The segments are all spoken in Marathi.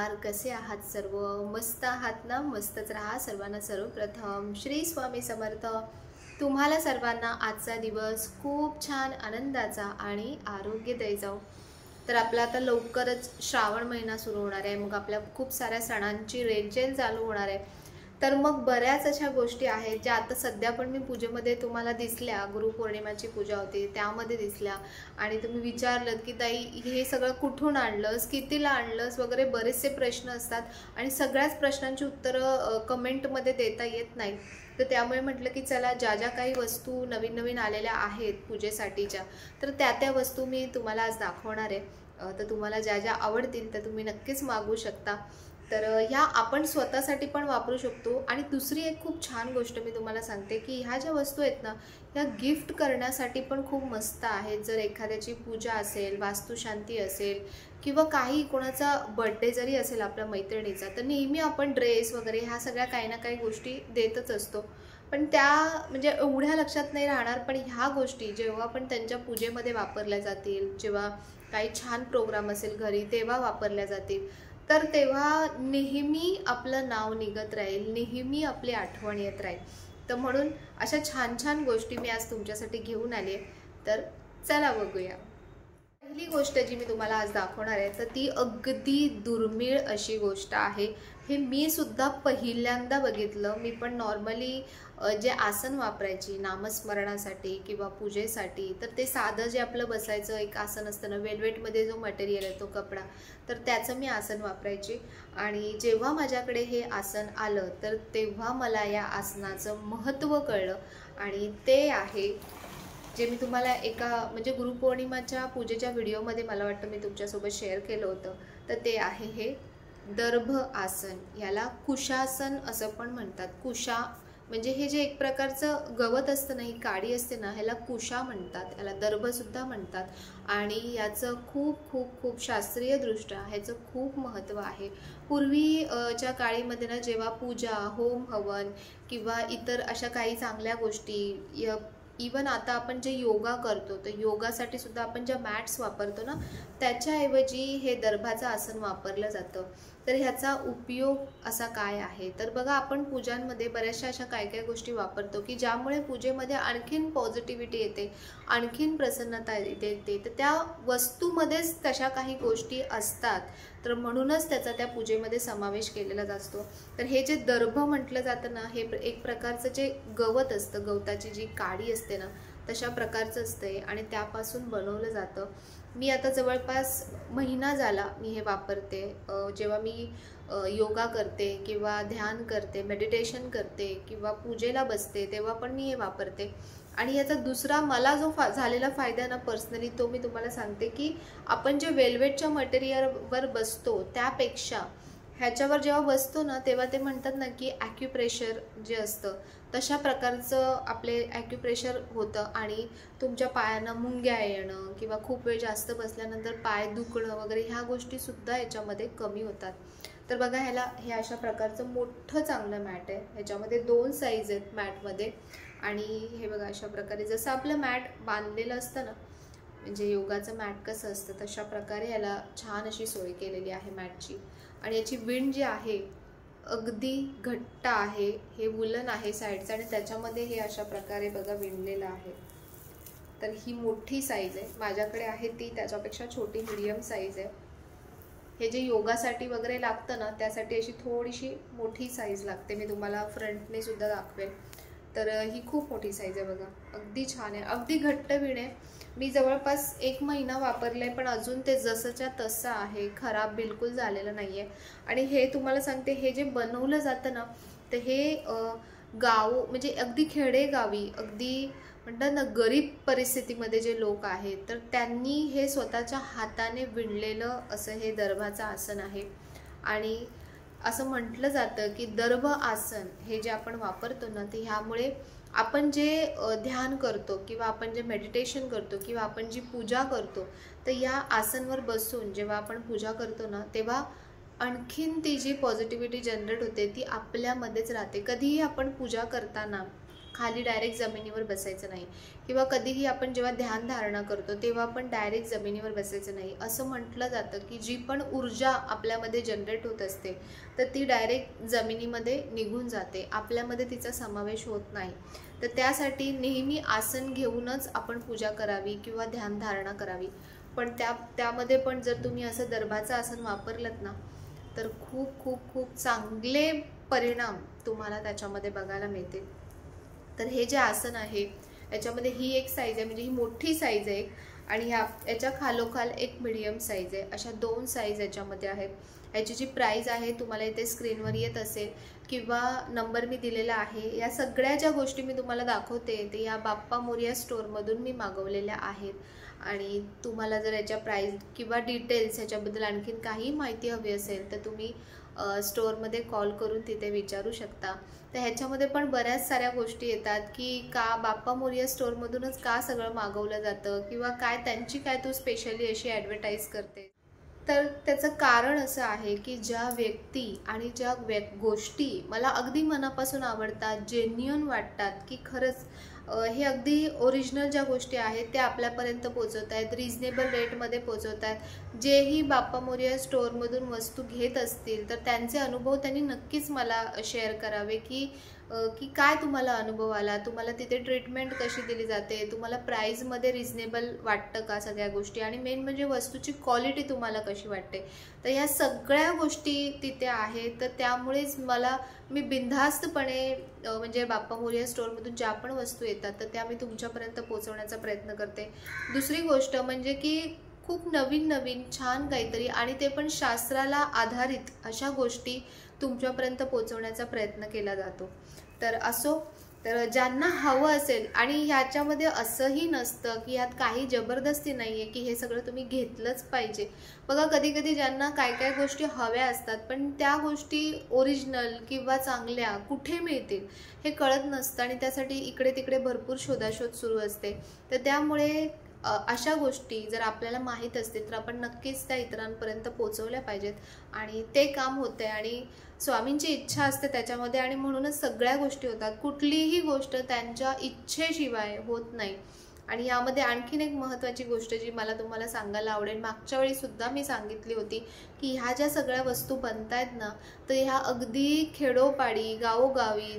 नमस्कार, कसे आहात सर्व? मस्त आहात ना? मस्तच राहा. सर्वांना सर्वप्रथम श्री स्वामी समर्थ. तुम्हाला सर्वांना आजचा दिवस खूप छान आनंदाचा आणि आरोग्यदायी जाओ. तर आपला आता लवकरच श्रावण महिना सुरू होणार आहे. मग आपल्या खूप साऱ्या सणांची रेलचेल चालू होणार आहे. तर मग बऱ्याच अशा गोष्टी आहेत ज्या आता सध्या पण मी पूजेमध्ये तुम्हाला दिसल्या. गुरुपौर्णिमाची पूजा होती त्यामध्ये दिसल्या आणि तुम्ही विचारलं की ताई हे सगळं कुठून आणलंस, कितीला आणलंस वगैरे बरेचसे प्रश्न असतात आणि सगळ्याच प्रश्नांची उत्तरं कमेंटमध्ये देता येत नाही. तर त्यामुळे म्हटलं की चला ज्या ज्या काही वस्तू नवीन नवीन आलेल्या आहेत पूजेसाठीच्या तर त्या वस्तू मी तुम्हाला आज दाखवणार आहे. तर तुम्हाला ज्या ज्या आवडतील तर तुम्ही नक्कीच मागवू शकता. तर ह्या आपण स्वतःसाठी पण वापरू शकतो. आणि दुसरी एक खूप छान गोष्ट मी तुम्हाला सांगते की ह्या ज्या वस्तू आहेत ना ह्या गिफ्ट करण्यासाठी पण खूप मस्त आहेत. जर एखाद्याची पूजा असेल, वास्तुशांती असेल किंवा काही कोणाचा बर्थडे जरी असेल आपल्या मैत्रिणीचा, तर नेहमी आपण ड्रेस वगैरे ह्या सगळ्या काही ना काही गोष्टी देतच असतो. पण त्या म्हणजे एवढ्या लक्षात नाही राहणार. पण ह्या गोष्टी जेव्हा पण त्यांच्या पूजेमध्ये वापरल्या जातील, जेव्हा काही छान प्रोग्राम असेल घरी तेव्हा वापरल्या जातील, तर तेव्हा नेहमी आपलं नाव निघत राहील, नेहमी आपली आठवण येत राहील. तर म्हणून अशा छान छान गोष्टी मी आज तुमच्यासाठी घेऊन आली आहे. तर चला बघूया. पहिली गोष्ट जी मी तुम्हाला आज दाखवणार आहे तर ती अगदी दुर्मिळ अशी गोष्ट आहे. हे मी सुद्धा पहिल्यांदा बघितलं. मी पण नॉर्मली जे आसन वापरायची नामस्मरणासाठी किंवा पूजेसाठी, तर ते साधं जे आपलं बसायचं एक आसन असतं ना, वेलवेटमध्ये जो मटेरियल आहे तो कपडा, तर त्याचं मी आसन वापरायची. आणि जेव्हा माझ्याकडे हे आसन आलं तर तेव्हा मला या आसनाचं महत्त्व कळलं. आणि ते आहे जे मी तुम्हाला एका म्हणजे गुरुपौर्णिमाच्या पूजेच्या व्हिडिओमध्ये मला वाटतं मी तुमच्यासोबत शेअर केलं होतं. तर ते आहे हे दर्भ आसन. याला कुशासन असं पण म्हणतात. कुशा म्हणजे हे जे एक प्रकारचं गवत असतं ना, ही काडी असते ना, ह्याला कुशा म्हणतात, याला दर्भसुद्धा म्हणतात. आणि याचं खूप खूप खूप शास्त्रीयदृष्ट्या ह्याचं खूप महत्त्व आहे. पूर्वी च्या काळीमध्ये ना जेव्हा पूजा, होम हवन किंवा इतर अशा काही चांगल्या गोष्टी, इवन आता आपण जे योगा करतो तर योगासाठी सुद्धा आपण ज्या मॅट्स वापरतो ना त्याच्याऐवजी हे दर्भाचं आसन वापरलं जातं. तर ह्याचा उपयोग असा काय आहे तर बघा, आपण पूजांमध्ये बऱ्याचशा अशा काय काय गोष्टी वापरतो की ज्यामुळे पूजेमध्ये आणखीन पॉझिटिव्हिटी येते, आणखीन प्रसन्नता येते. तर त्या वस्तूमध्येच तशा काही गोष्टी असतात, तर म्हणूनच त्याचा त्या पूजेमध्ये समावेश केलेला असतो. तर हे जे दर्भ म्हटलं जातं ना, हे एक प्रकारचं जे गवत असतं, गवताची जी काडी असते ना तशा प्रकारचं असते आणि त्यापासून बनवलं जातं. मी आता जवळपास महिना झाला मी हे वापरते. जेव्हा मी योगा करते किंवा ध्यान करते, मेडिटेशन करते किंवा पूजेला बसते तेव्हा पण मी हे वापरते. आणि याचा दुसरा मला जो झालेला फायदा ना पर्सनली, तो मी तुम्हाला सांगते की आपण जे वेलवेटच्या मटेरियलवर बसतो त्यापेक्षा ह्याच्यावर जेव्हा बसतो ना तेव्हा ते म्हणतात ना की ॲक्युप्रेशर जे असतं तशा प्रकारचं आपले ॲक्युप्रेशर होतं. आणि तुमच्या पायांना मुंग्या येणं किंवा खूप वेळ जास्त बसल्यानंतर पाय दुखणं वगैरे ह्या गोष्टीसुद्धा याच्यामध्ये कमी होतात. तर बघा, ह्याला हे अशा प्रकारचं मोठं चांगलं मॅट आहे. ह्याच्यामध्ये 2 साईज आहेत मॅटमध्ये. आणि हे बघा अशा प्रकारे जसं आपलं मॅट बांधलेलं असतं ना, म्हणजे योगाचं मॅट कसं असतं तशा प्रकारे याला छान अशी सोय केलेली आहे मॅटची. आणि याची विण जी आहे अगदी घट्ट आहे. हे वुलन आहे साईडचं आणि त्याच्यामध्ये हे अशा प्रकारे बघा विणलेलं आहे. तर ही मोठी साईज आहे, माझ्याकडे आहे ती त्याच्यापेक्षा छोटी मीडियम साईज आहे. हे जे योगासाठी वगैरे लागतं ना त्यासाठी अशी थोडीशी मोठी साईज लागते. मी तुम्हाला फ्रंटने सुद्धा दाखवेल. तर ही खूप मोठी साईज आहे बघा, अगदी छान आहे, अगदी घट्ट विण आहे. मी जवळपास 1 महिना वापरले पण अजून ते जसंच्या तसं आहे, खराब बिलकुल झालेलं नाही आहे. आणि हे तुम्हाला सांगते, हे जे बनवलं जातं ना तर हे गाव म्हणजे अगदी खेडेगावी, अगदी म्हणतात ना गरीब परिस्थितीमध्ये जे लोक आहेत तर त्यांनी हे स्वतःच्या हाताने विणलेलं असं हे दर्भाचं आसन आहे. आणि असं म्हटलं जातं की दर्भ आसन हे जे आपण वापरतो ना ते ह्यामुळे आपण जे ध्यान करतो किंवा आपण जे मेडिटेशन करतो किंवा आपण जी पूजा करतो तर या आसनवर बसून जेव्हा आपण पूजा करतो ना तेव्हा आणखीन ती जी पॉझिटिव्हिटी जनरेट होते ती आपल्यामध्येच राहते. कधीही आपण पूजा करताना खाली डायरेक्ट जमिनीवर बसायचं नाही, किंवा कधीही आपण जेव्हा ध्यान धारणा करतो तेव्हा आपण डायरेक्ट जमिनीवर बसायचं नाही. असं म्हटलं जातं की जी पण ऊर्जा आपल्यामध्ये जनरेट होत असते तर ती डायरेक्ट जमिनीमध्ये निघून जाते, आपल्यामध्ये तिचा समावेश होत नाही. तर त्यासाठी नेहमी आसन घेऊनच आपण पूजा करावी किंवा ध्यान धारणा करावी. पण त्यामध्ये पण जर तुम्ही असं दर्भाचं आसन वापरलं ना तर खूप खूप खूप चांगले परिणाम तुम्हाला त्याच्यामध्ये बघायला मिळतील. तर हे जे आसन आहे याच्यामध्ये ही एक साईज आहे, म्हणजे ही मोठी साईज आहे आणि याच्या खालोखाल एक मीडियम साईज आहे, अशा 2 साईज याच्यामध्ये आहेत. याची जी प्राइस आहे तुम्हाला इथे स्क्रीनवर येत असेल किंवा नंबर मी दिलेला आहे. या सगळ्या ज्या गोष्टी मी तुम्हाला दाखवते ते या बाप्पा मोरया स्टोअरमधून मी मागवलेल्या आहेत. आणि तुम्हाला जर याच्या प्राइस किंवा डिटेल्स याच्याबद्दल आणखीन काही माहिती हवी असेल तर तुम्ही स्टोअरमध्ये कॉल करून तिथे विचारू शकता. तर ह्याच्यामध्ये पण बऱ्याच साऱ्या गोष्टी येतात की का बाप्पा मोरया स्टोअरमधूनच का सगळं मागवलं जातं किंवा काय त्यांची काय तू स्पेशली अशी ॲडव्हर्टाईज करते. तर त्याचं कारण असं आहे की ज्या व्यक्ती आणि ज्या गोष्टी मला अगदी मनापासून आवडतात, जेन्युइन वाटतात की खरंच हे अगदी ओरिजिनल ज्या गोष्टी आहेत त्या आपल्यापर्यंत पोहोचवत आहेत, रिजनेबल रेटमध्ये पोहोचवत आहेत. जेही बाप्पा मोरया स्टोअरमधून वस्तू घेत असतील तर त्यांचे अनुभव त्यांनी नक्कीच मला शेअर करावे की काय तुम्हाला अनुभव आला, तुम्हाला तिथे ट्रीटमेंट कशी दिली जाते, तुम्हाला प्राईजमध्ये रिजनेबल वाटतं का सगळ्या गोष्टी, आणि मेन म्हणजे वस्तूची क्वालिटी तुम्हाला कशी वाटते. तर ह्या सगळ्या गोष्टी तिथे आहेत. तर त्यामुळेच मी बिनधास्तपणे म्हणजे बाप्पा मोरया स्टोअरमधून ज्या पण वस्तू येतात तर त्या मी तुमच्यापर्यंत पोहोचवण्याचा प्रयत्न करते. दुसरी गोष्ट म्हणजे की खूप नवीन नवीन छान काहीतरी, आणि ते पण शास्त्राला आधारित अशा गोष्टी तुमच्यापर्यंत पोहोचवण्याचा प्रयत्न केला जातो. तर तर ज्यांना हवं असेल, आणि ह्याच्यामध्ये असंही नसतं की यात काही जबरदस्ती नाही आहे की हे सगळं तुम्ही घेतलंच पाहिजे. बघा कधी कधी ज्यांना काय काय गोष्टी हव्या असतात पण त्या गोष्टी ओरिजिनल किंवा चांगल्या कुठे मिळतील हे कळत नसतं, आणि त्यासाठी इकडे तिकडे भरपूर शोधाशोध सुरू असते. तर त्यामुळे अशा गोष्टी जर आपल्याला माहीत असतील तर आपण नक्कीच त्या इतरांपर्यंत पोहोचवल्या पाहिजेत, आणि ते काम होते आणि स्वामींची इच्छा असते त्याच्यामध्ये, आणि म्हणूनच सगळ्या गोष्टी होतात. कुठलीही गोष्ट त्यांच्या इच्छेशिवाय होत नाही. आणि यामध्ये आणखीन एक महत्त्वाची गोष्ट जी मला तुम्हाला सांगायला आवडेल, मागच्या वेळी सुद्धा मी सांगितली होती की ह्या ज्या सगळ्या वस्तू बनतायत ना तर ह्या अगदी खेडोपाडी गावोगावी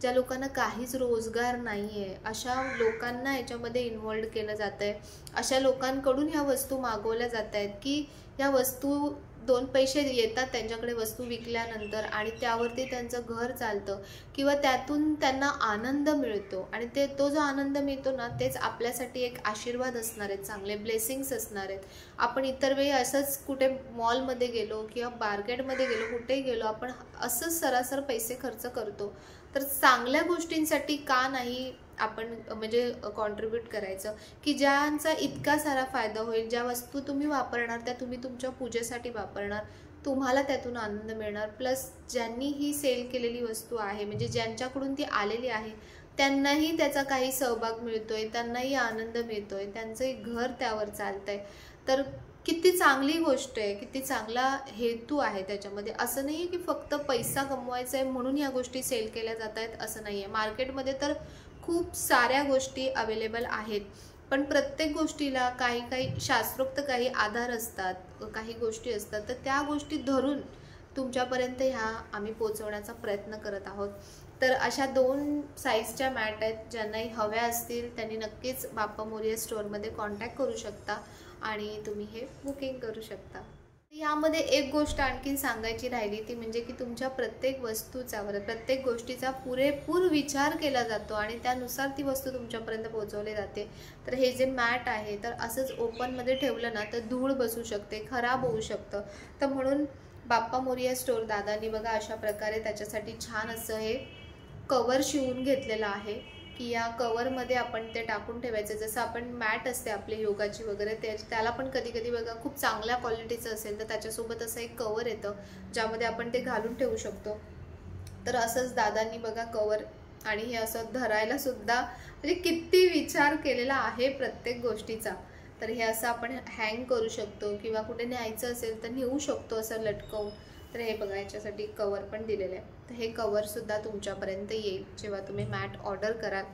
ज्या लोकांना काहीच रोजगार नाही आहे अशा लोकांना याच्यामध्ये इन्व्हॉल्व केलं जातं आहे. अशा लोकांकडून ह्या वस्तू मागवल्या जात आहेत की ह्या वस्तू 2 पैसे येतात त्यांच्याकडे वस्तू विकल्यानंतर, आणि त्यावरती त्यांचं घर चालतं किंवा त्यातून त्यांना आनंद मिळतो, आणि तो जो आनंद मिळतो ना तेच आपल्यासाठी एक आशीर्वाद असणार आहेत, चांगले ब्लेसिंग्स असणार आहेत. आपण इतर वेळी असंच कुठे मॉलमध्ये गेलो किंवा मार्केटमध्ये गेलो, कुठेही गेलो, आपण असंच सरासर पैसे खर्च करतो. तर चांगल्या गोष्टींसाठी का नाही आपण म्हणजे कॉन्ट्रीब्यूट करायचं की ज्यांचा इतका सारा फायदा होईल, ज्या वस्तू तुम्ही वापरणार त्या तुम्ही तुमच्या पूजेसाठी वापरणार, तुम्हाला त्यातून आनंद मिळणार, प्लस ज्यांनी ही सेल केलेली वस्तू आहे म्हणजे ज्यांच्याकडून ती आलेली आहे त्यांनाही त्याचा काही सहभाग मिळतोय, त्यांनाही आनंद मिळतोय, त्यांचंही घर त्यावर चालतंय. तर किती चांगली गोष्ट आहे, किती चांगला हेतू आहे त्याच्यामध्ये. असं नाही की फक्त पैसा कमवायचा आहे म्हणून ह्या गोष्टी सेल केल्या जात आहेत असं नाही आहे. मार्केटमध्ये तर खूप साऱ्या गोष्टी अवेलेबल आहेत, पण प्रत्येक गोष्टीला काही शास्त्रोक्त काही आधार असतात, काही गोष्टी असतात. तर त्या गोष्टी धरून तुमच्यापर्यंत ह्या आम्ही पोहोचवण्याचा प्रयत्न करत आहोत. तर अशा 2 साईजच्या मॅट आहेत, ज्यांनाही हव्या असतील त्यांनी नक्कीच बाप्पा मोरया स्टोअरमध्ये कॉन्टॅक्ट करू शकता आणि तुम्ही हे बुकिंग करू शकता. यामध्ये एक गोष्ट आणखीन सांगायची राहिली ती म्हणजे की तुमच्या प्रत्येक वस्तूचा प्रत्येक गोष्टीचा पुरेपूर विचार केला जातो आणि त्यानुसार ती वस्तू तुमच्यापर्यंत पोहोचवली जाते. तर हे जे मॅट आहे तर असंच ओपनमध्ये ठेवलं ना तर धूळ बसू शकते, खराब होऊ शकतं. तर म्हणून बाप्पा मोरया स्टोअर दादांनी बघा अशा प्रकारे त्याच्यासाठी छान असं हे कवर शिवून घेतलेलं आहे की या कवरमध्ये आपण ते टाकून ठेवायचं. जसं आपण मॅट असते आपली योगाची वगैरे त्याला पण कधी कधी बघा खूप चांगल्या क्वालिटीचं असेल तर त्याच्यासोबत असं एक कवर येतं ज्यामध्ये आपण ते घालून ठेवू शकतो. तर असंच दादांनी बघा कवर, आणि हे असं धरायला सुद्धा म्हणजे किती विचार केलेला आहे प्रत्येक गोष्टीचा. तर हे असं आपण हँग करू शकतो किंवा कुठे न्यायचं असेल तर नेऊ शकतो असं लटकवून. तर हे बघा, याच्यासाठी कवर पण दिलेलं आहे. तर हे कवरसुद्धा तुमच्यापर्यंत येईल जेव्हा तुम्ही मॅट ऑर्डर कराल.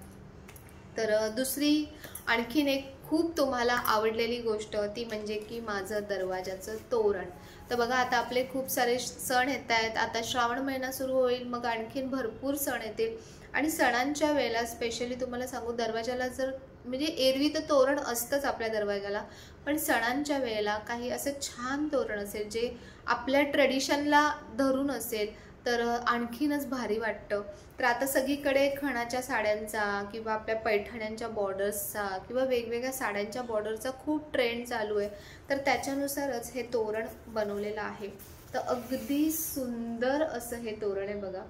तर दुसरी आणखीन एक खूप तुम्हाला आवडलेली गोष्ट ती म्हणजे की माझं दरवाजाचं तोरण. तर बघा, आता आपले खूप सारे सण येत आहेत. आता श्रावण महिना सुरू होईल, मग आणखीन भरपूर सण येतील. आणि सणांच्या वेळेला स्पेशली तुम्हाला सांगू, दरवाजाला जर म्हणजे एरवी तर तोरण असतंच आपल्या दरवाजाला, पण सणांच्या वेळेला काही असं छान तोरण असेल जे आपल्या ट्रेडिशनला धरून असेल तर आणखीनच भारी वाटतं. तर आता सगळीकडे खणाच्या साड्यांचा किंवा आपल्या पैठण्यांच्या बॉर्डर्सचा किंवा वेगवेगळ्या साड्यांच्या बॉर्डरचा खूप ट्रेंड चालू आहे. तर त्याच्यानुसारच हे तोरण बनवलेलं आहे. तर अगदी सुंदर असं हे तोरण आहे बघा.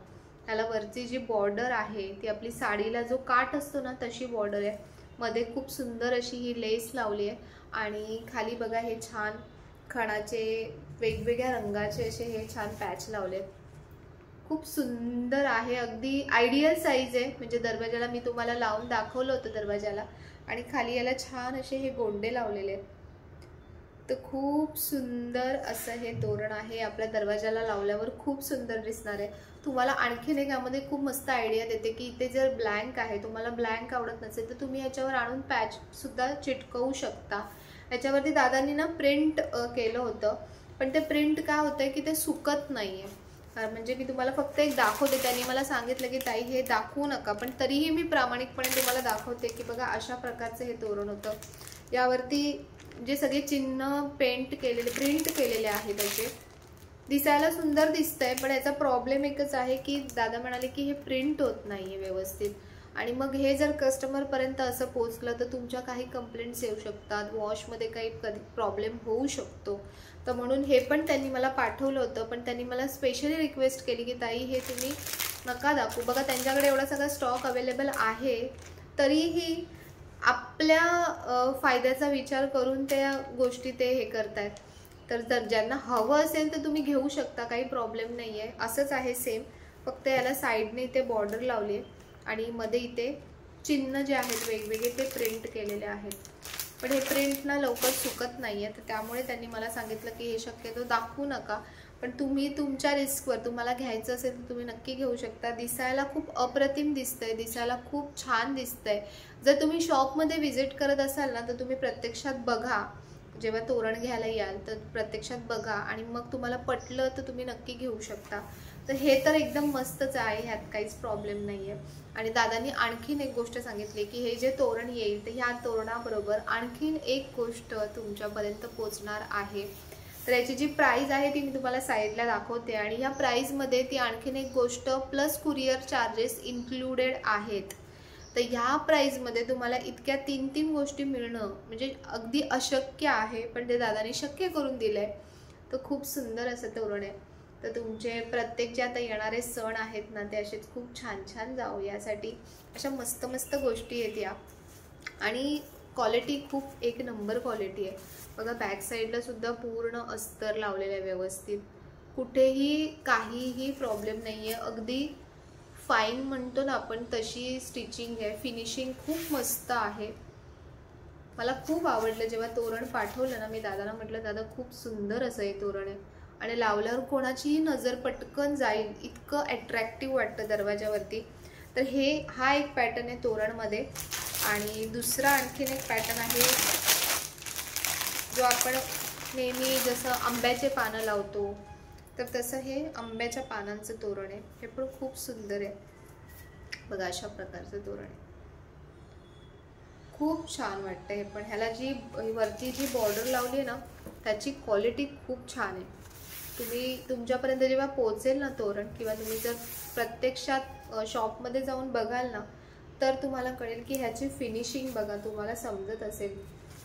त्याला वरची जी बॉर्डर आहे ती आपली साडीला जो काठ असतो ना तशी बॉर्डर आहे. मध्ये खूप सुंदर अशी ही लेस लावली आहे आणि खाली बघा हे छान खणाचे वेगवेगळ्या रंगाचे असे हे छान पॅच लावले. खूप सुंदर आहे, अगदी आयडियल साईज आहे. म्हणजे दरवाजाला मी तुम्हाला लावून दाखवलं होतं दरवाजाला, आणि खाली याला छान असे हे गोंडे लावलेले आहेत. तर खूप सुंदर असं हे तोरण आहे. आपल्या दरवाजाला लावल्यावर खूप सुंदर दिसणार आहे. तुम्हाला आणखीन एक यामध्ये खूप मस्त आयडिया देते की इथे जर ब्लँक आहे, तुम्हाला ब्लँक आवडत नसेल तर तुम्ही ह्याच्यावर आणून पॅच सुद्धा चिटकवू शकता. याच्यावरती दादांनी ना प्रिंट केलं होतं, पण ते प्रिंट काय होतंय की ते सुकत नाहीये. म्हणजे मी तुम्हाला फक्त एक दाखवते. त्यांनी मला सांगितलं की ताई हे दाखवू नका, पण तरीही मी प्रामाणिकपणे तुम्हाला दाखवते की बघा अशा प्रकारचं हे तोरण होतं. यावरती जे सगळे चिन्ह प्रिंट केलेले आहेत त्याचे दिसायला सुंदर दिसतंय. पण याचा प्रॉब्लेम एकच आहे की दादा म्हणाले की हे प्रिंट होत नाहीये व्यवस्थित, आणि मग हे जर कस्टमर पर्यंत असं पोहोचलं तर तुमच्या काही कंप्लेंट्स येऊ शकतात, वॉशमध्ये काही प्रॉब्लेम होऊ शकतो. तर म्हणून हे पण त्यांनी मला पाठवलं होतं, पण त्यांनी मला स्पेशली रिक्वेस्ट केली की ताई हे तुम्ही नका दाखवू. बघा, त्यांच्याकडे एवढा सगळा स्टॉक अवेलेबल आहे, तरीही आपल्या फायद्याचा विचार करून त्या गोष्टी ते हे करतायत. तर जर ज्यांना हवं असेल तर तुम्ही घेऊ शकता, काही प्रॉब्लेम नाही आहे. असंच आहे सेम, फक्त याला साईडने इथे बॉर्डर लावली आहे आणि मध्ये इथे चिन्ह जे आहेत वेगवेगळे ते प्रिंट केलेले आहेत. पण हे प्रिंट ना लवकर सुकत नाही आहे, तर त्यामुळे त्यांनी मला सांगितलं की हे शक्यतो दाखवू नका. पण तुम्ही तुमच्या रिस्कवर, तुम्हाला घ्यायचं असेल तर तुम्ही नक्की घेऊ शकता. दिसायला खूप अप्रतिम दिसतंय, दिसायला खूप छान दिसतंय. जर तुम्ही शॉपमध्ये व्हिजिट करत असाल ना तर तुम्ही प्रत्यक्षात बघा. जेव्हा तोरण घ्यायला याल तर प्रत्यक्षात बघा, आणि मग तुम्हाला पटलं तर तुम्ही नक्की घेऊ शकता. तर हे तर एकदम मस्तच आहे, ह्यात काहीच प्रॉब्लेम नाही आहे. आणि दादांनी आणखीन एक गोष्ट सांगितली की हे जे तोरण येईल तर ह्या तोरणाबरोबर आणखीन एक गोष्ट तुमच्यापर्यंत पोचणार आहे. तर याची जी प्राईस आहे ती मी तुम्हाला साईडला दाखवते, आणि ह्या प्राईजमध्ये ती आणखीन एक गोष्ट प्लस कुरिअर चार्जेस इन्क्लुडेड आहेत. तर ह्या प्राईजमध्ये तुम्हाला इतक्या 3 गोष्टी मिळणं म्हणजे अगदी अशक्य आहे, पण ते दादांनी शक्य करून दिलं आहे. तर खूप सुंदर असं तोरण आहे. तर तुमचे प्रत्येक जे आता येणारे सण आहेत ना ते असेच खूप छान छान जावं यासाठी अशा मस्त मस्त गोष्टी आहेत या. आणि क्वालिटी खूप एक नंबर क्वालिटी आहे. बघा, बॅक साईडला सुद्धा पूर्ण अस्तर लावलेलं आहे व्यवस्थित, कुठेही काहीही प्रॉब्लेम नाही आहे. अगदी फाईन म्हणतो ना आपण तशी स्टिचिंग आहे. फिनिशिंग खूप मस्त आहे. मला खूप आवडलं. जेव्हा तोरण पाठवलं ना मी दादाला म्हटलं दादा खूप सुंदर असं हे तोरण आहे, आणि लावल्यावर कोणाचीही नजर पटकन जाईल इतकं अट्रॅक्टिव्ह वाटतं दरवाजावरती. तर हा एक पॅटर्न आहे तोरणमध्ये. आणि दुसरा आणखीन एक पॅटर्न आहे जो आपण नेहमी जसं आंब्याचे पानं लावतो तर तसं हे आंब्याच्या पानांचं तोरण आहे. हे पण खूप सुंदर आहे. बघा, अशा प्रकारचं तोरण आहे, खूप छान वाटतं हे पण. ह्याला जी वरती जी बॉर्डर लावली आहे ना त्याची क्वालिटी खूप छान आहे. तुम्ही तुमच्यापर्यंत जेव्हा पोहोचेल ना तोरण, किंवा तुम्ही जर प्रत्यक्षात शॉपमध्ये जाऊन बघाल ना तर तुम्हाला कळेल की ह्याची फिनिशिंग बघा, तुम्हाला समजत असेल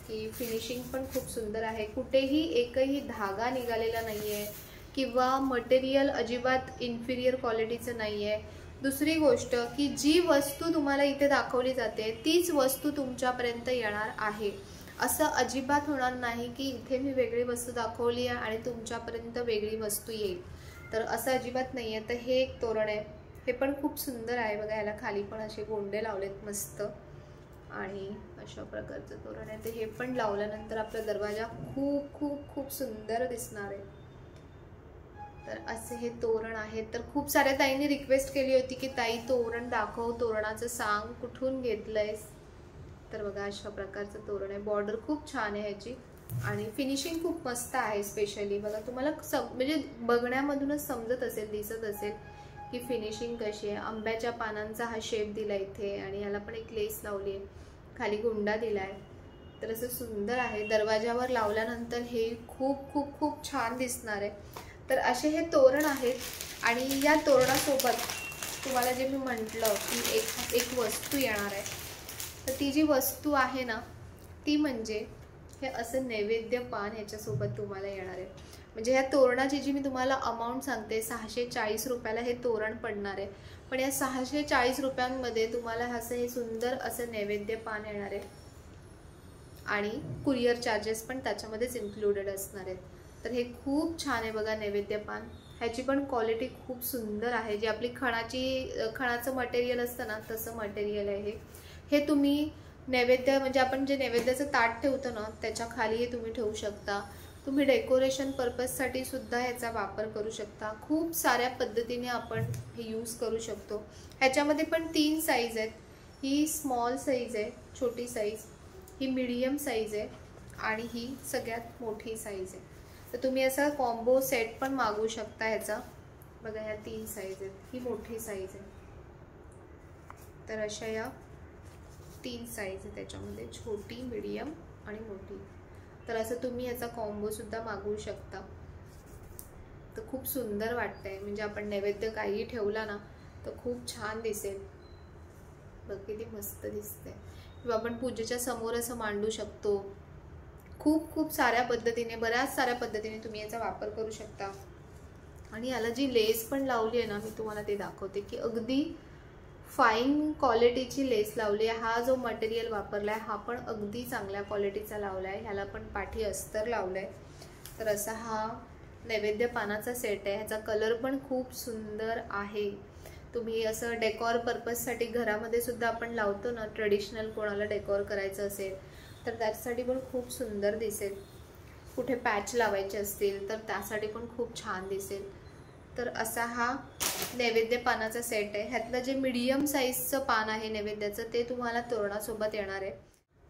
की फिनिशिंग पण खूप सुंदर आहे. कुठेही एकही धागा निघालेला नाही आहे किंवा मटेरियल अजिबात इन्फिरियर क्वालिटीचं नाही आहे. दुसरी गोष्ट की जी वस्तू तुम्हाला इथे दाखवली जाते तीच वस्तू तुमच्यापर्यंत येणार आहे. असं अजिबात होणार नाही की इथे मी वेगळी वस्तू दाखवली आहे आणि तुमच्यापर्यंत वेगळी वस्तू येईल, तर असं अजिबात नाही आहे. तर हे एक तोरण आहे, हे पण खूप सुंदर आहे. बघा, याला खाली पण असे गोंडे लावलेत मस्त, आणि अशा प्रकारचं तोरण आहे. तर हे पण लावल्यानंतर आपला दरवाजा खूप खूप खूप सुंदर दिसणार आहे. तर असे हे तोरण आहेत. तर खूप साऱ्या ताईंनी रिक्वेस्ट केली होती की ताई तोरण दाखव, तोरणाचं सांग, कुठून घेतलंयस. तर बघा अशा प्रकारचं तोरण आहे. बॉर्डर खूप छान आहे ह्याची आणि फिनिशिंग खूप मस्त आहे. स्पेशली बघा तुम्हाला म्हणजे बघण्यामधूनच समजत असेल, दिसत असेल की फिनिशिंग कशी आहे. आंब्याच्या पानांचा हा शेप दिला इथे आणि ह्याला पण एक लेस लावली आहे, खाली गुंडा दिलाय. तर असं सुंदर आहे. दरवाजावर लावल्यानंतर हे खूप खूप खूप छान दिसणार आहे. तर असे हे तोरण आहेत आणि या तोरणासोबत तुम्हाला जे मी म्हटलं की एक वस्तू येणार आहे. तर ती जी वस्तू आहे ना ती म्हणजे हे असं नैवेद्य पान ह्याच्यासोबत तुम्हाला येणार आहे. म्हणजे ह्या तोरणाची जी मी तुम्हाला अमाऊंट सांगते 640 रुपयाला हे तोरण पडणार आहे. पण या 640 रुपयांमध्ये तुम्हाला असं हे सुंदर असं नैवेद्य पान येणार आहे आणि कुरिअर चार्जेस पण त्याच्यामध्येच इन्क्लुडेड असणार आहेत. तर हे खूप छान आहे बघा नैवेद्य पान. ह्याची पण क्वालिटी खूप सुंदर आहे. जी आपली खणाचं मटेरियल असतं ना तसं मटेरियल आहे हे. तुम्ही नैवेद्य म्हणजे आपण जे नैवेद्याचं ताट ठेवतो ना त्याच्या खाली हे तुम्ही ठेवू शकता. तुम्ही डेकोरेशन पर्पजसाठी सुद्धा ह्याचा वापर करू शकता. खूप साऱ्या पद्धतीने आपण हे यूज करू शकतो. ह्याच्यामध्ये पण 3 साईज आहेत. ही स्मॉल साईज आहे, छोटी साईज, ही मीडियम साईज आहे आणि ही सगळ्यात मोठी साईज आहे. तर तुम्ही असा कॉम्बो सेट पण मागवू शकता ह्याचा. बघा ह्या 3 साईज आहेत, ही मोठी साईज आहे. तर अशा या 3 साईज आहे त्याच्यामध्ये, छोटी, मीडियम आणि मोठी. तर असं तुम्ही याचा कॉम्बो सुद्धा मागवू शकता. तर खूप सुंदर वाटतंय. म्हणजे आपण नैवेद्य काही ठेवला ना तर खूप छान दिसेल. बघ किती मस्त दिसतंय. किंवा आपण पूजेच्या समोर असं मांडू शकतो. खूप साऱ्या पद्धतीने, बऱ्याच साऱ्या पद्धतीने तुम्ही याचा वापर करू शकता. आणि याला जी लेस पण लावली आहे ना मी तुम्हाला ते दाखवते की अगदी फाईन क्वालिटीची लेस लावली आहे. हा जो मटेरियल वापरलाय हा पण अगदी चांगल्या क्वालिटीचा लावलाय. ह्याला पण पाठी अस्तर लावलंय. तर असा हा नैवेद्य पानाचा सेट आहे. ह्याचा कलर पण खूप सुंदर आहे. तुम्ही असं डेकोर पर्पजसाठी घरामध्ये सुद्धा आपण लावतो ना, ट्रेडिशनल कोणाला डेकोर करायचं असेल तर त्याच्यासाठी पण खूप सुंदर दिसेल. कुठे पॅच लावायचे असतील तर त्यासाठी पण खूप छान दिसेल. तर असा हा नैवेद्य पानाचा सेट आहे. ह्यातलं जे मीडियम साईजचं पान आहे नैवेद्याचं ते तुम्हाला तोरणासोबत येणार आहे.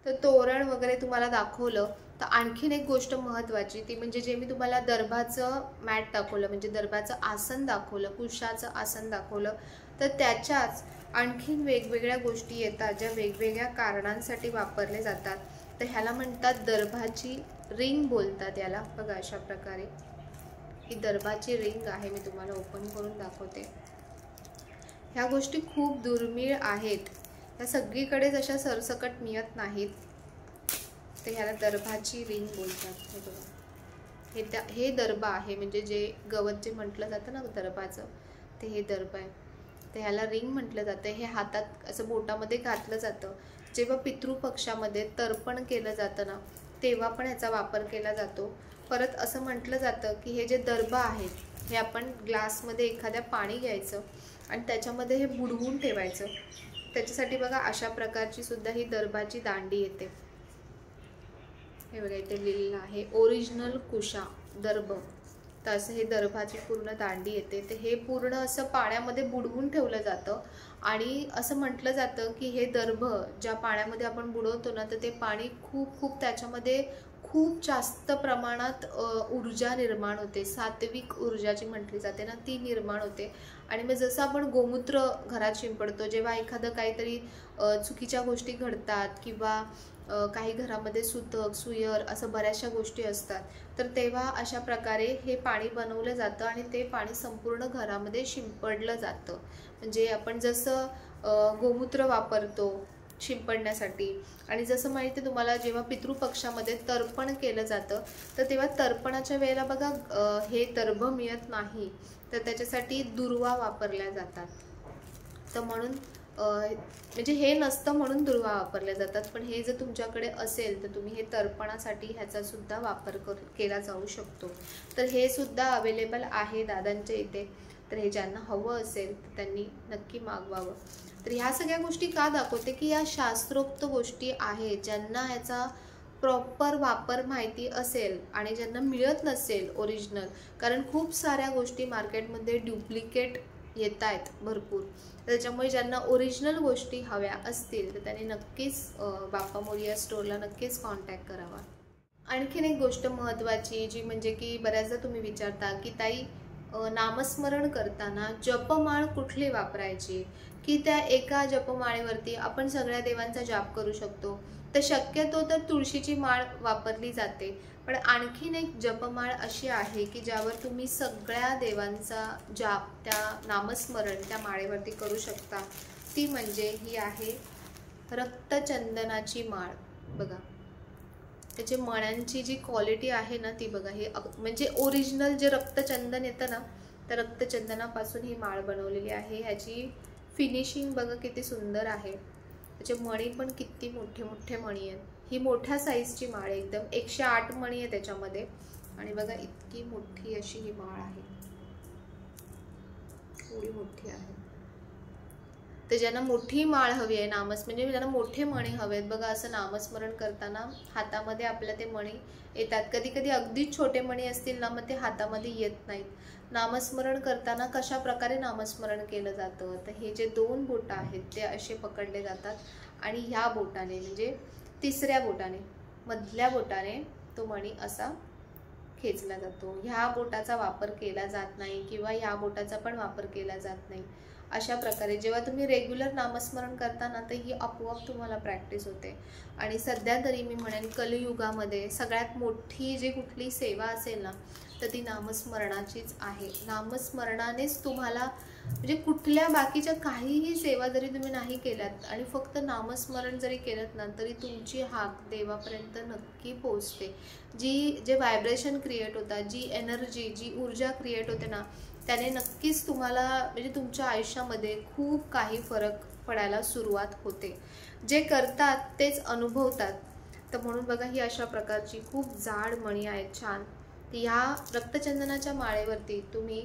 तर तोरण वगैरे तुम्हाला दाखवलं. तर आणखीन एक गोष्ट महत्त्वाची ती म्हणजे जे मी तुम्हाला दर्भाचं मॅट दाखवलं, म्हणजे दर्भाचं आसन दाखवलं, कुशाचं आसन दाखवलं, तर त्याच्याच आणखीन वेगवेगळ्या गोष्टी येतात ज्या वेगवेगळ्या कारणांसाठी वापरले जातात. तर ह्याला म्हणतात दर्भाची रिंग बोलतात याला. बघा अशा प्रकारे ही दर्भाची रिंग आहे. मी तुम्हाला ओपन करून दाखवते. ह्या गोष्टी खूप दुर्मिळ आहेत. ह्या सगळीकडेच अशा सरसकट मिळत नाहीत. तर ह्याला दर्भाची रिंग बोलतात. हे बघा हे दर्भ आहे. म्हणजे जे गवत जे म्हटलं जातं ना दर्भाचं ते हे दर्भ आहे. तर ह्याला रिंग म्हटलं जातं. हे हातात असं बोटामध्ये घातलं जातं. जेव्हा पितृपक्षामध्ये तर्पण केलं जातं ना तेव्हा पण ह्याचा वापर केला जातो. परत असं म्हटलं जातं की हे जे दर्भ आहेत हे आपण ग्लासमध्ये एखाद्या पाणी घ्यायचं आणि त्याच्यामध्ये हे बुडवून ठेवायचं. त्याच्यासाठी बघा अशा प्रकारची सुद्धा ही दर्भाची दांडी येते. हे बघा इथे लिहिलेलं आहे ओरिजिनल कुशा दर्भ. तर असं हे दर्भाची पूर्ण दांडी येते. तर हे पूर्ण असं पाण्यामध्ये बुडवून ठेवलं जातं आणि असं म्हटलं जातं की हे दर्भ ज्या पाण्यामध्ये आपण बुडवतो ना तर ते पाणी खूप त्याच्यामध्ये खूप जास्त प्रमाणात ऊर्जा निर्माण होते. सात्विक ऊर्जा जी म्हटली जाते ना ती निर्माण होते. आणि मग जसं आपण गोमूत्र घरात शिंपडतो जेव्हा एखादं काहीतरी चुकीच्या गोष्टी घडतात किंवा काही घरामध्ये सुतक सुयर असं बऱ्याचशा गोष्टी असतात तर तेव्हा अशा प्रकारे हे पाणी बनवलं जातं आणि ते पाणी संपूर्ण घरामध्ये शिंपडलं जातं. म्हणजे आपण जसं गोमूत्र वापरतो शिंपडण्यासाठी आणि जसं माहिती तुम्हाला जेव्हा पितृपक्षामध्ये तर्पण केलं जातं तर तेव्हा तर्पणाच्या वेळेला बघा हे दर्भ मिळत नाही तर त्याच्यासाठी दुर्वा वापरल्या जातात. तर म्हणून म्हणजे हे नसतं म्हणून दुर्वा वापरल्या जातात. पण हे जर तुमच्याकडे असेल तर तुम्ही हे तर्पणासाठी ह्याचा सुद्धा वापर केला जाऊ शकतो. तर हे सुद्धा अवेलेबल आहे दादांच्या इथे. तर हे ज्यांना हवं असेल तर त्यांनी नक्की मागवावं. तर ह्या सगळ्या गोष्टी का दाखवते की या शास्त्रोक्त गोष्टी आहेत ज्यांना ह्याचा प्रॉपर वापर माहिती असेल आणि ज्यांना मिळत नसेल ओरिजिनल, कारण खूप साऱ्या गोष्टी मार्केटमध्ये डुप्लिकेट येत आहेत भरपूर, त्याच्यामुळे ज्यांना ओरिजिनल गोष्टी हव्या असतील तर त्यांनी नक्कीच बाप्पा मोरया स्टोअरला नक्कीच कॉन्टॅक्ट करावा. आणखीन एक गोष्ट महत्त्वाची जी म्हणजे की बऱ्याचदा तुम्ही विचारता की ताई नामस्मरण करताना जपमाळ कुठली वापरायची, की त्या एका जपमाळेवरती आपण सगळ्या देवांचा जाप करू शकतो. तर शक्यतो तर तुळशीची माळ वापरली जाते, पण आणखीन एक जपमाळ अशी आहे की ज्यावर तुम्ही सगळ्या देवांचा जाप त्या नामस्मरण त्या माळेवरती करू शकता. ती म्हणजे ही आहे रक्तचंदनाची माळ. बघा त्याचे मण्यांची जी क्वालिटी आहे ना ती बघा, हे म्हणजे ओरिजिनल जे रक्तचंदन येतं ना, त्या रक्तचंदनापासून ही माळ बनवलेली आहे. ह्याची फिनिशिंग बघा किती सुंदर आहे. त्याचे मणी पण किती मोठे मोठे मणी आहेत. ही मोठ्या साईजची माळ आहे, एकदम 108 मणी आहे त्याच्यामध्ये. आणि बघा इतकी मोठी अशी ही माळ आहे, थोडी मोठी आहे. तर ज्यांना मोठी माळ हवी आहे म्हणजे ज्यांना मोठे मणी हवेत बघा, असं नामस्मरण करताना हातामध्ये आपल्या ते मणी येतात. कधी कधी अगदीच छोटे मणी असतील ना, मग ते हातामध्ये येत नाहीत. नामस्मरण करताना कशा प्रकारे नामस्मरण केलं जातं, तर हे जे 2 बोटं आहेत ते असे पकडले जातात आणि ह्या बोटाने म्हणजे तिसऱ्या बोटाने, मधल्या बोटाने तो मणी असा खेचला जातो. ह्या बोटाचा वापर केला जात नाही किंवा ह्या बोटाचा पण वापर केला जात नाही. अशा प्रकारे जेव्हा तुम्ही रेग्युलर नामस्मरण करता ना, तर ही आपोआप तुम्हाला प्रॅक्टिस होते. आणि सध्या तरी मी म्हणेन कलियुगामध्ये सगळ्यात मोठी जी कुठली सेवा असेल ना, तर ती नामस्मरणाचीच आहे. नामस्मरणानेच तुम्हाला म्हणजे कुठल्या बाकीच्या काहीही सेवा जरी तुम्ही नाही केल्यात आणि फक्त नामस्मरण जरी केलं ना, तरी तुमची हाक देवापर्यंत नक्की पोहोचते. जे व्हायब्रेशन क्रिएट होतात, जी एनर्जी, जी ऊर्जा क्रिएट होते ना, त्याने नक्कीच तुम्हाला म्हणजे तुमच्या आयुष्यामध्ये खूप काही फरक पडायला सुरुवात होते. जे करतात तेच अनुभवतात. तर म्हणून बघा ही अशा प्रकारची खूप जाड मणी आहेत छान. ह्या रक्तचंदनाच्या माळेवरती तुम्ही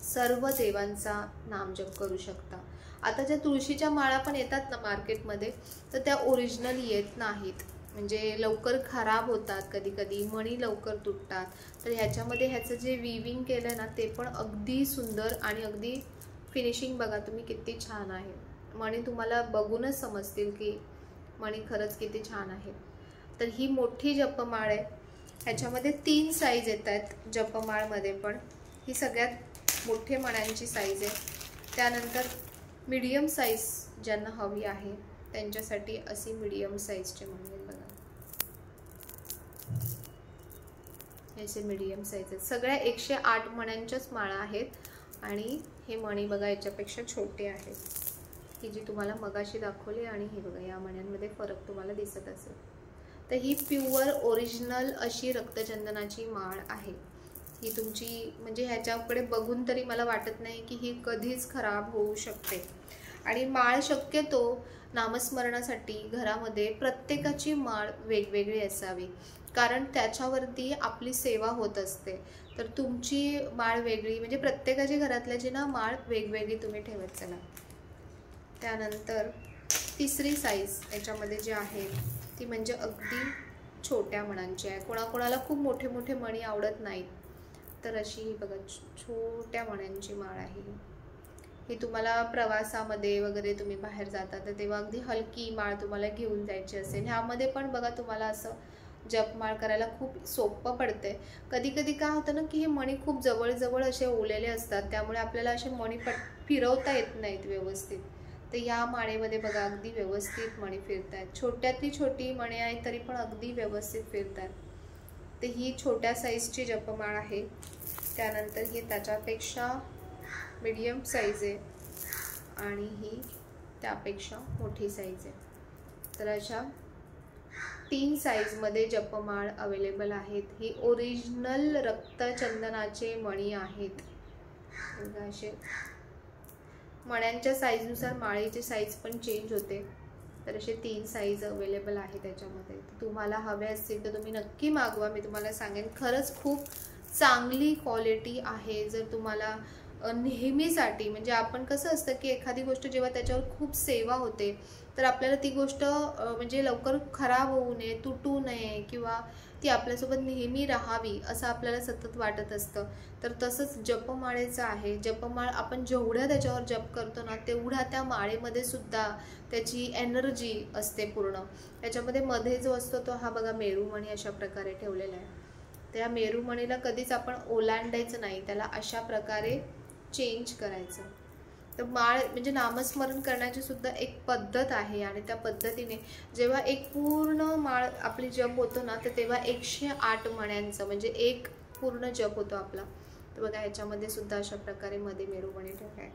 सर्व देवांचा नामजप करू शकता. आता ज्या तुळशीच्या माळा पण येतात ना मार्केटमध्ये, तर त्या ओरिजिनल येत नाहीत, म्हणजे लवकर खराब होतात. कधी कधी मणी लवकर तुटतात. तर ह्याच्यामध्ये ह्याचं जे विविंग केलं ना, ते पण अगदी सुंदर आणि अगदी फिनिशिंग बघा तुम्ही किती छान आहे. मणी तुम्हाला बघूनच समजतील की मणी खरंच किती छान आहे. तर ही मोठी जपमाळ आहे. ह्याच्यामध्ये 3 साईज येत आहेत जपमाळमध्ये पण. ही सगळ्यात मोठे मण्यांची साईज आहे. त्यानंतर मीडियम साईज ज्यांना हवी आहे त्यांच्यासाठी अशी मीडियम साईजचे मणी आहेत बघा. याचे मीडियम साईज आहेत. सगळ्या 108 मण्यांच्याच माळा आहेत आणि हे मणी बघा याच्यापेक्षा छोटे आहेत. ही जी तुम्हाला मगाशी दाखवली आणि हे बघा या मण्यांमध्ये फरक तुम्हाला दिसत असेल. तर ही प्युअर ओरिजिनल अशी रक्तचंदनाची माळ आहे. ही तुमची म्हणजे ह्याच्याकडे बघून तरी मला वाटत नाही की ही कधीच खराब होऊ शकते. आणि माळ शक्यतो नामस्मरणासाठी घरामध्ये प्रत्येकाची माळ वेगवेगळी असावी, कारण त्याच्यावरती आपली सेवा होत असते. तर तुमची माळ वेगळी म्हणजे प्रत्येकाची घरातल्याची ना माळ वेगवेगळी तुम्ही ठेवत चला. त्यानंतर तिसरी साईज याच्यामध्ये जी आहे ती म्हणजे अगदी छोट्या मण्यांची आहे. कोणाकोणाला खूप मोठे मोठे मणी आवडत नाहीत, तर अशी ही बघा छोट्या मण्यांची माळ आहे. ही तुम्हाला प्रवासामध्ये वगैरे तुम्ही बाहेर जाता तर तेव्हा अगदी हलकी माळ तुम्हाला घेऊन जायची असेल. ह्यामध्ये पण बघा तुम्हाला असं जपमाळ करायला खूप सोपं पडते. कधी कधी काय होतं ना की हे मणी खूप जवळजवळ असे ओलेले असतात, त्यामुळे आपल्याला असे मणी फिरवता येत नाहीत व्यवस्थित. तर या माळेमध्ये बघा अगदी व्यवस्थित मणी फिरतात. छोट्यातली छोटी मणी आहेत तरी पण अगदी व्यवस्थित फिरतात. तर ही छोट्या साईजची जपमाळ आहे. त्यानंतर ही त्याच्यापेक्षा मीडियम साईज आहे आणि ही त्यापेक्षा मोठी साईज आहे. तर अशा 3 साईजमध्ये जपमाळ अवेलेबल आहेत. ही ओरिजिनल रक्तचंदनाचे मणी आहेत. असे मण्यांच्या साईजनुसार माळेची साईज पण चेंज होते. तर असे 3 साईज अवेलेबल आहे त्याच्यामध्ये. तुम्हाला हवे असतील तर तुम्ही नक्की मागवा. मी तुम्हाला सांगेन खरंच खूप चांगली क्वालिटी आहे. जर तुम्हाला नेहमीसाठी, म्हणजे आपण कसं असतं की एखादी गोष्ट जेव्हा त्याच्यावर खूप सेवा होते तर आपल्याला ती गोष्ट म्हणजे लवकर खराब होऊ नये, तुटू नये किंवा ती आपल्यासोबत नेहमी राहावी असं आपल्याला सतत वाटत असतं. तर तसंच जपमाळेचं आहे. जपमाळ आपण जेवढ्या त्याच्यावर जप करतो ना तेवढा त्या माळेमध्ये सुद्धा त्याची एनर्जी असते पूर्ण. त्याच्यामध्ये मध्ये जो असतो तो हा बघा मेरूमणी अशा प्रकारे ठेवलेला आहे. त्या मेरूमणीला कधीच आपण ओलांडायचं नाही, त्याला अशा प्रकारे चेंज करायचं. तर माळ म्हणजे नामस्मरण करण्याची सुद्धा एक पद्धत आहे आणि त्या पद्धतीने जेव्हा एक पूर्ण माळ आपली जप होतो ना तर तेव्हा 108 मण्यांचं म्हणजे एक पूर्ण जप होतो आपला. तर बघा ह्याच्यामध्ये सुद्धा अशा प्रकारे मध्ये मेरूमणी ठेवला आहे.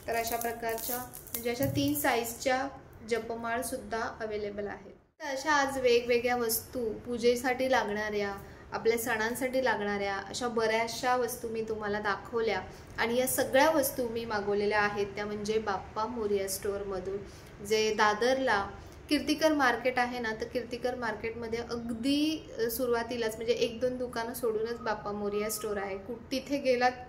तर अशा प्रकारच्या म्हणजे अशा 3 साईजच्या जपमाळ सुद्धा अवेलेबल आहेत. तर अशा आज वेगवेगळ्या वस्तू पूजेसाठी लागणाऱ्या, आपल्या सणांसाठी लागणाऱ्या अशा बऱ्याचशा वस्तू मी तुम्हाला दाखवल्या आणि या सगळ्या वस्तू मी मागवलेल्या आहेत त्या म्हणजे बाप्पा मोरया स्टोअरमधून, जे दादरला कीर्तिकर मार्केट आहे ना, तर कीर्तिकर मार्केटमध्ये अगदी सुरुवातीलाच म्हणजे 1-2 दुकानं सोडूनच बाप्पा मोरया स्टोअर आहे. तिथे गेलात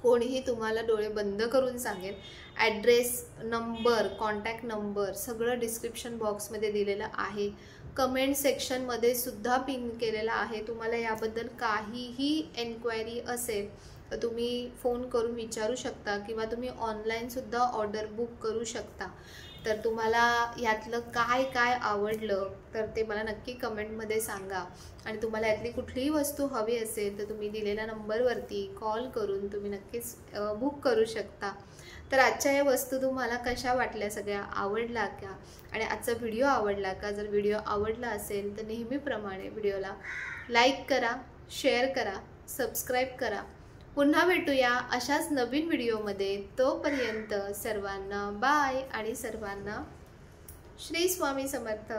कोणीही तुम्हाला डोळे बंद करून सांगेल. ॲड्रेस, नंबर, कॉन्टॅक्ट नंबर सगळं डिस्क्रिप्शन बॉक्समध्ये दिलेलं आहे. कमेंट सेक्शनमध्ये सुद्धा पिन केलेला आहे. तुम्हाला याबद्दल काहीही एन्क्वायरी असेल तर तुम्ही फोन करून विचारू शकता किंवा तुम्ही ऑनलाईनसुद्धा ऑर्डर बुक करू शकता. तर तुम्हाला यातलं काय काय आवडलं तर ते मला नक्की कमेंटमध्ये सांगा. आणि तुम्हाला यातली कुठलीही वस्तू हवी असेल तर तुम्ही दिलेल्या नंबरवरती कॉल करून तुम्ही नक्कीच बुक करू शकता. तर आजच्या या वस्तू तुम्हाला कशा वाटल्या, सगळ्या आवडला का आणि आजचा व्हिडिओ आवडला का? जर व्हिडिओ आवडला असेल तर नेहमीप्रमाणे व्हिडिओला लाईक करा, शेअर करा, सबस्क्राईब करा. पुन्हा भेटूया अशाच नवीन व्हिडिओमध्ये. तोपर्यंत सर्वांना बाय आणि सर्वांना श्री स्वामी समर्थ.